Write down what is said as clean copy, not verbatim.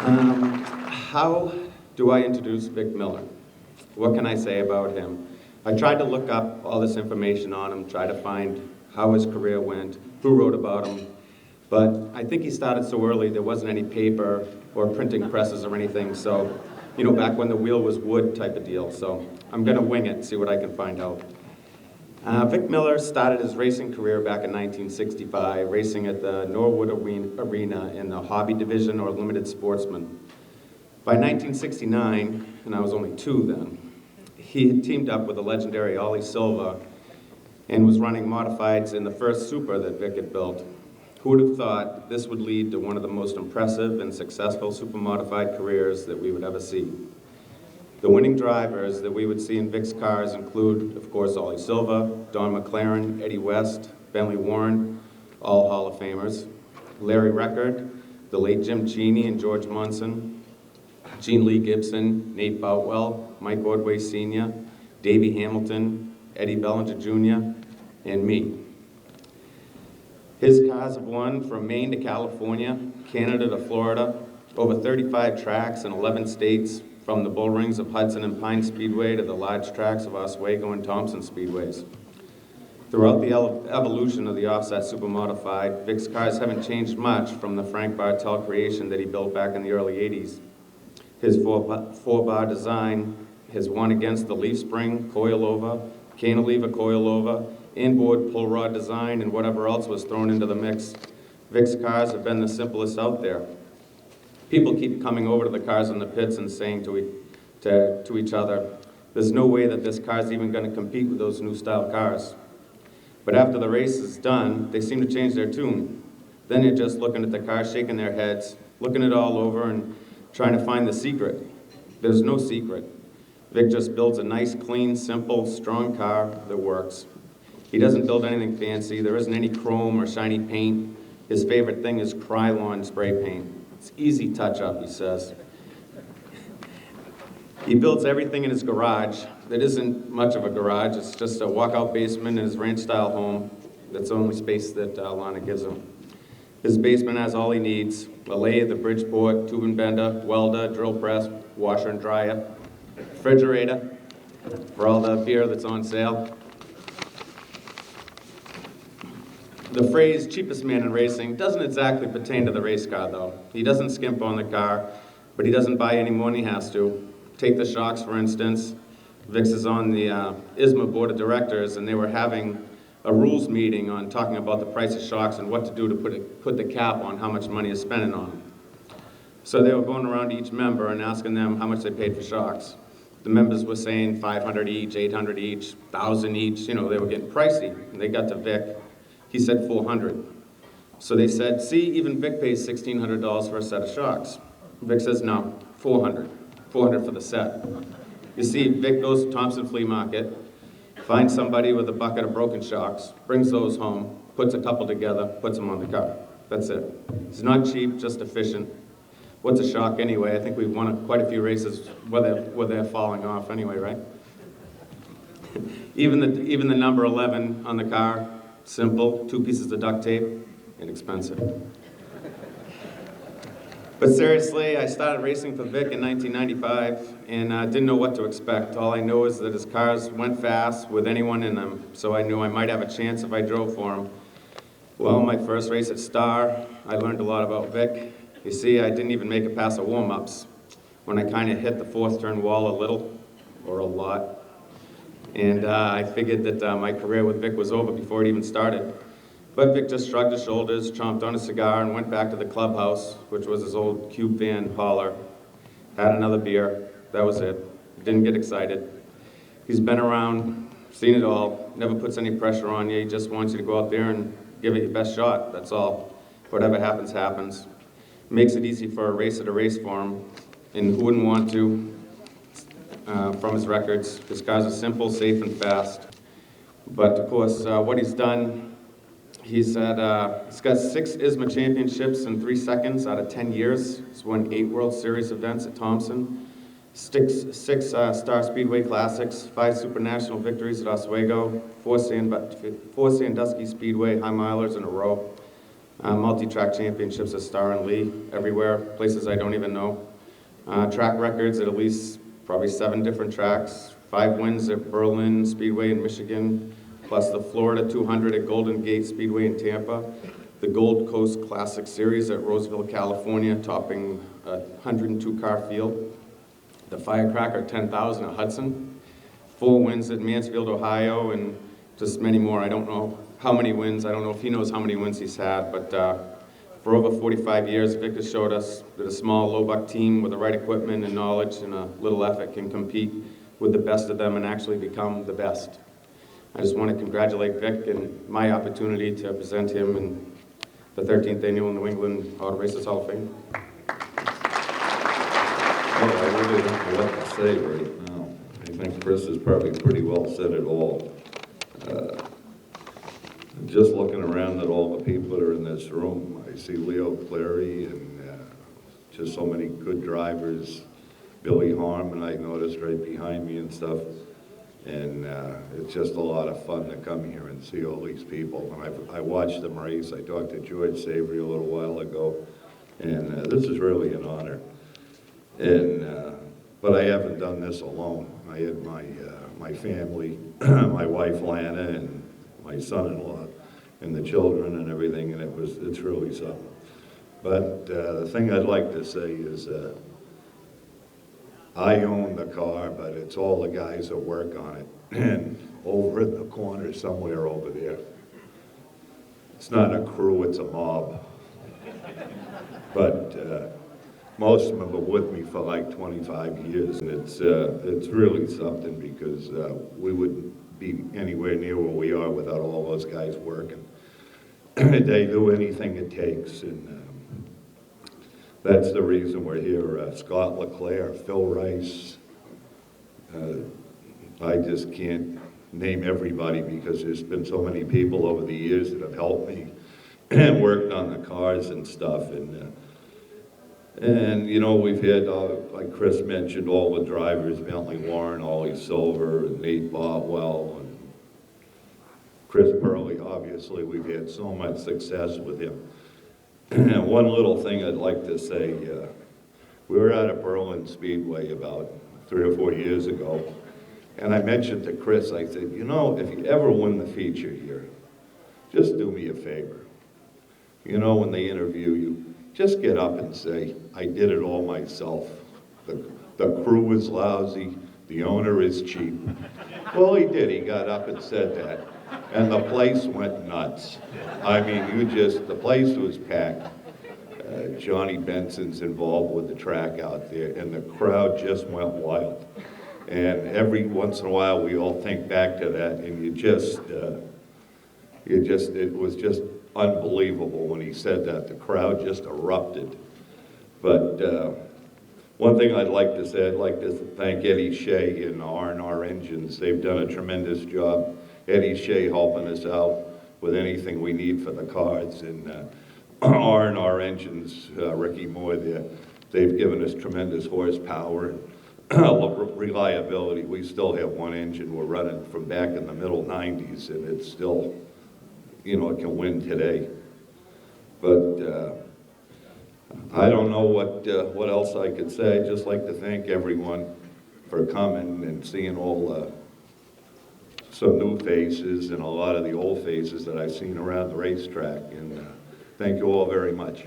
How do I introduce Vic Miller? What can I say about him? I tried to look up all this information on him, try to find how his career went, who wrote about him, but I think he started so early there wasn't any paper or printing presses or anything, so, back when the wheel was wood type of deal, so I'm gonna wing it, see what I can find out. Vic Miller started his racing career back in 1965, racing at the Norwood Arena in the hobby division or limited sportsman. By 1969, and I was only 2 then, he had teamed up with the legendary Ollie Silva and was running modifieds in the first Super that Vic had built. Who would have thought this would lead to one of the most impressive and successful super modified careers that we would ever see? The winning drivers that we would see in Vic's cars include, of course, Ollie Silva, Don McLaren, Eddie West, Bentley Warren, all Hall of Famers, Larry Record, the late Jim Cheney and George Munson, Gene Lee Gibson, Nate Boutwell, Mike Ordway Sr., Davey Hamilton, Eddie Bellinger Jr., and me. His cars have won from Maine to California, Canada to Florida, over 35 tracks in 11 states, from the bull rings of Hudson and Pine Speedway to the large tracks of Oswego and Thompson Speedways. Throughout the evolution of the offset supermodified, Vic's cars haven't changed much from the Frank Bartel creation that he built back in the early 80s. His four-bar design has won against the leaf spring, coilover, cantilever coilover, inboard pull rod design, and whatever else was thrown into the mix. Vic's cars have been the simplest out there. People keep coming over to the cars in the pits and saying to each other, there's no way that this car's even going to compete with those new style cars. But after the race is done, they seem to change their tune. Then they're just looking at the car, shaking their heads, looking it all over and trying to find the secret. There's no secret. Vic just builds a nice, clean, simple, strong car that works. He doesn't build anything fancy. There isn't any chrome or shiny paint. His favorite thing is Krylon spray paint. It's easy touch-up, he says. He builds everything in his garage. That isn't much of a garage. It's just a walkout basement in his ranch-style home. That's the only space that Lana gives him. His basement has all he needs: a lathe, a Bridgeport, tube and bender, welder, drill press, washer and dryer, refrigerator for all the beer that's on sale. The phrase cheapest man in racing doesn't exactly pertain to the race car, though. He doesn't skimp on the car, but he doesn't buy any more than he has to. Take the shocks, for instance. Vix is on the ISMA board of directors, and they were having a rules meeting on talking about the price of shocks and what to do to put the cap on how much money is spending on them. So they were going around to each member and asking them how much they paid for shocks. The members were saying 500 each, 800 each, 1,000 each. They were getting pricey. And they got to Vic. He said 400. So they said, see, even Vic pays $1,600 for a set of shocks. Vic says, no, 400. 400 for the set. You see, Vic goes to Thompson Flea Market, finds somebody with a bucket of broken shocks, brings those home, puts a couple together, puts them on the car. That's it. It's not cheap, just efficient. What's a shock anyway? I think we've won quite a few races where they're falling off anyway, right? Even the number 11 on the car, simple, 2 pieces of duct tape, inexpensive. But seriously, I started racing for Vic in 1995 and didn't know what to expect. All I know is that his cars went fast with anyone in them, so I knew I might have a chance if I drove for him. Well, my first race at Star, I learned a lot about Vic. You see, I didn't even make it past the warm-ups when I kind of hit the 4th turn wall a little, or a lot. And I figured that my career with Vic was over before it even started. But Vic just shrugged his shoulders, chomped on a cigar, and went back to the clubhouse, which was his old cube van hauler. Had another beer. That was it. Didn't get excited. He's been around, seen it all, never puts any pressure on you. He just wants you to go out there and give it your best shot. That's all. Whatever happens, happens. Makes it easy for a racer to race for him. And who wouldn't want to? From his records. His cars are simple, safe, and fast. But of course, what he's done, he's got 6 ISMA championships in 3 seconds out of 10 years. He's won 8 World Series events at Thompson, 6 Star Speedway Classics, 5 Super National victories at Oswego, 4 Sandusky Speedway high milers in a row, Multi-track championships at Star and Lee, everywhere, places I don't even know. Track records at least probably 7 different tracks, 5 wins at Berlin Speedway in Michigan, plus the Florida 200 at Golden Gate Speedway in Tampa, the Gold Coast Classic Series at Roseville, California, topping a 102-car field, the Firecracker 10,000 at Hudson, 4 wins at Mansfield, Ohio, and just many more. I don't know how many wins. I don't know if he knows how many wins he's had, but for over 45 years, Victor showed us that a small low-buck team with the right equipment and knowledge and a little effort can compete with the best of them and actually become the best. I just want to congratulate Vic and my opportunity to present him in the 13th Annual New England Auto Racers Hall of Fame. Well, I really don't know what to say right now. I think Chris has probably pretty well said it all. Just looking around at all the people that are in this room, I see Leo Clary and just so many good drivers. Billy Harmon, I noticed right behind me and stuff. And it's just a lot of fun to come here and see all these people. And I watched them race. I talked to George Savory a little while ago. And this is really an honor. And but I haven't done this alone. I had my family, my wife Lana, and my son-in-law, and the children and everything, and it's really something. But the thing I'd like to say is I own the car, but it's all the guys that work on it. And over in the corner somewhere over there, it's not a crew, it's a mob. But most of them are with me for like 25 years, and it's really something because we wouldn't be anywhere near where we are without all those guys working. They do anything it takes, and that's the reason we're here. Scott LeClaire, Phil Rice, I just can't name everybody because there's been so many people over the years that have helped me and worked on the cars and stuff. And you know, we've had, like Chris mentioned, all the drivers, Bentley Warren, Ollie Silver, and Nate Botwell, and Chris Purley. Obviously, we've had so much success with him. And one little thing I'd like to say, we were at a Berlin Speedway about 3 or 4 years ago, and I mentioned to Chris, I said, you know, if you ever win the feature here, just do me a favor. You know, when they interview you, just get up and say, I did it all myself. The crew is lousy, the owner is cheap. Well, he did, he got up and said that. And the place went nuts. I mean, the place was packed. Johnny Benson's involved with the track out there, and the crowd just went wild. And every once in a while, we all think back to that, and it was just unbelievable when he said that. The crowd just erupted. But one thing I'd like to say, I'd like to thank Eddie Shea and R&R Engines. They've done a tremendous job. Eddie Shea helping us out with anything we need for the cars, and R&R Engines, Ricky Moore there, they've given us tremendous horsepower and reliability. We still have one engine we're running from back in the middle 90s, and it's still, you know, it can win today. But I don't know what else I could say. I'd just like to thank everyone for coming and seeing all some new faces and a lot of the old faces that I've seen around the racetrack. And thank you all very much.